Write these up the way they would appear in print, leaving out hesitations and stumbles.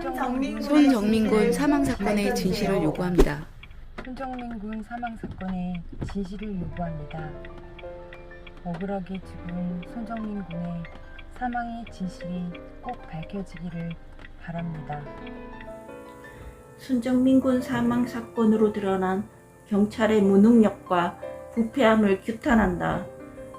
손정민군 사망 사건의 진실을 요구합니다. 손정민군 사망 사건의 진실을 요구합니다. 억울하게 죽은 손정민 군의 사망의 진실이 꼭 밝혀지기를 바랍니다. 손정민 군 사망 사건으로 드러난 경찰의 무능력과 부패함을 규탄한다.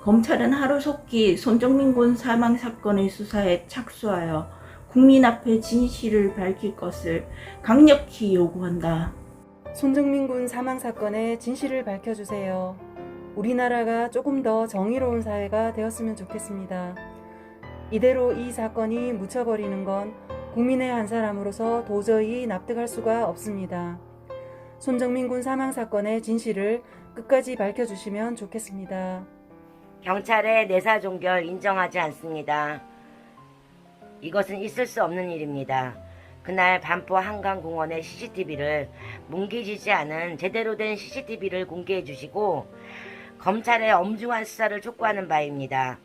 검찰은 하루속히 손정민 군 사망 사건의 수사에 착수하여 국민 앞에 진실을 밝힐 것을 강력히 요구한다. 손정민 군 사망 사건의 진실을 밝혀주세요. 우리나라가 조금 더 정의로운 사회가 되었으면 좋겠습니다. 이대로 이 사건이 묻혀버리는 건 국민의 한 사람으로서 도저히 납득할 수가 없습니다. 손정민 군 사망 사건의 진실을 끝까지 밝혀주시면 좋겠습니다. 경찰의 내사종결 인정하지 않습니다. 이것은 있을 수 없는 일입니다. 그날 반포 한강공원의 CCTV를 뭉개지지 않은 제대로 된 CCTV를 공개해 주시고 검찰의 엄중한 수사를 촉구하는 바입니다.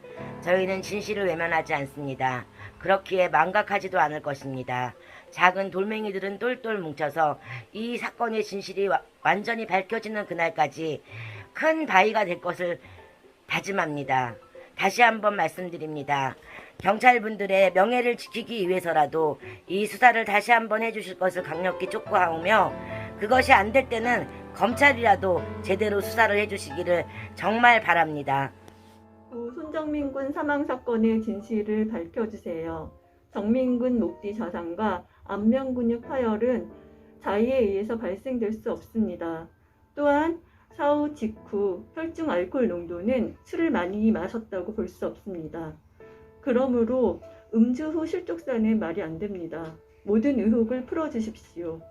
저희는 진실을 외면하지 않습니다. 그렇기에 망각하지도 않을 것입니다. 작은 돌멩이들은 똘똘 뭉쳐서 이 사건의 진실이 완전히 밝혀지는 그날까지 큰 바위가 될 것을 다짐합니다. 다시 한번 말씀드립니다. 경찰분들의 명예를 지키기 위해서라도 이 수사를 다시 한번 해주실 것을 강력히 촉구하오며 그것이 안 될 때는 검찰이라도 제대로 수사를 해주시기를 정말 바랍니다. 손정민 군 사망 사건의 진실을 밝혀주세요. 정민 군 목뒤 좌상과 안면 근육 파열은 자의에 의해서 발생될 수 없습니다. 또한 사후 직후 혈중 알코올 농도는 술을 많이 마셨다고 볼 수 없습니다. 그러므로 음주 후 실족사는 말이 안 됩니다. 모든 의혹을 풀어주십시오.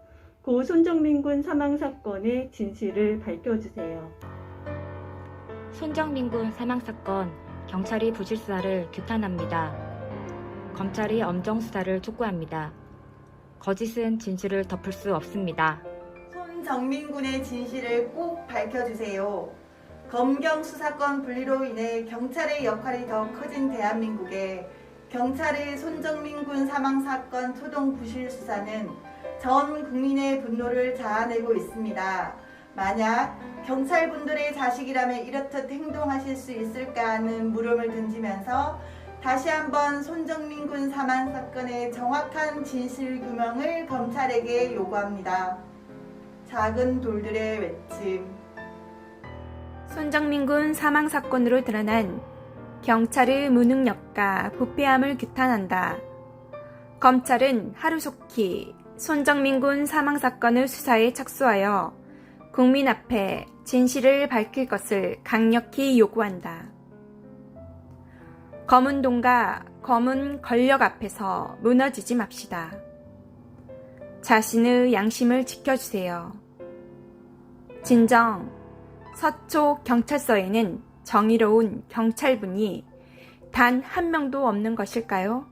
고 손정민 군 사망 사건의 진실을 밝혀주세요. 손정민 군 사망 사건 경찰이 부실 수사를 규탄합니다. 검찰이 엄정 수사를 촉구합니다. 거짓은 진실을 덮을 수 없습니다. 손정민 군의 진실을 꼭 밝혀주세요. 검경 수사권 분리로 인해 경찰의 역할이 더 커진 대한민국에 경찰의 손정민 군 사망 사건 초동 부실 수사는 전 국민의 분노를 자아내고 있습니다. 만약 경찰분들의 자식이라면 이렇듯 행동하실 수 있을까 하는 물음을 던지면서 다시 한번 손정민 군 사망 사건의 정확한 진실 규명을 검찰에게 요구합니다. 작은 돌들의 외침. 손정민 군 사망 사건으로 드러난 경찰의 무능력과 부패함을 규탄한다. 검찰은 하루속히 손정민 군 사망 사건의 수사에 착수하여 국민 앞에 진실을 밝힐 것을 강력히 요구한다. 검은 돈과 검은 권력 앞에서 무너지지 맙시다. 자신의 양심을 지켜주세요. 진정 서초 경찰서에는 정의로운 경찰분이 단 한 명도 없는 것일까요?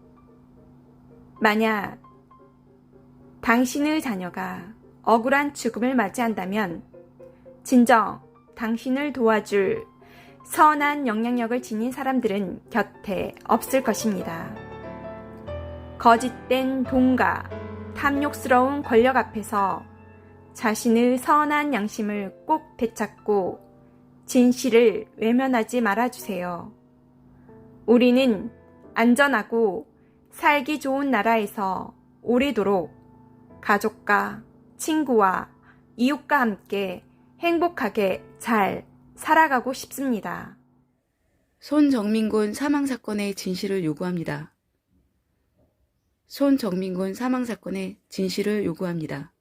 만약 당신의 자녀가 억울한 죽음을 맞이한다면 진정 당신을 도와줄 선한 영향력을 지닌 사람들은 곁에 없을 것입니다. 거짓된 돈과 탐욕스러운 권력 앞에서 자신의 선한 양심을 꼭 되찾고 진실을 외면하지 말아주세요. 우리는 안전하고 살기 좋은 나라에서 오래도록 가족과 친구와 이웃과 함께 행복하게 잘 살아가고 싶습니다. 손정민군 사망 사건의 진실을 요구합니다. 손정민군 사망 사건의 진실을 요구합니다.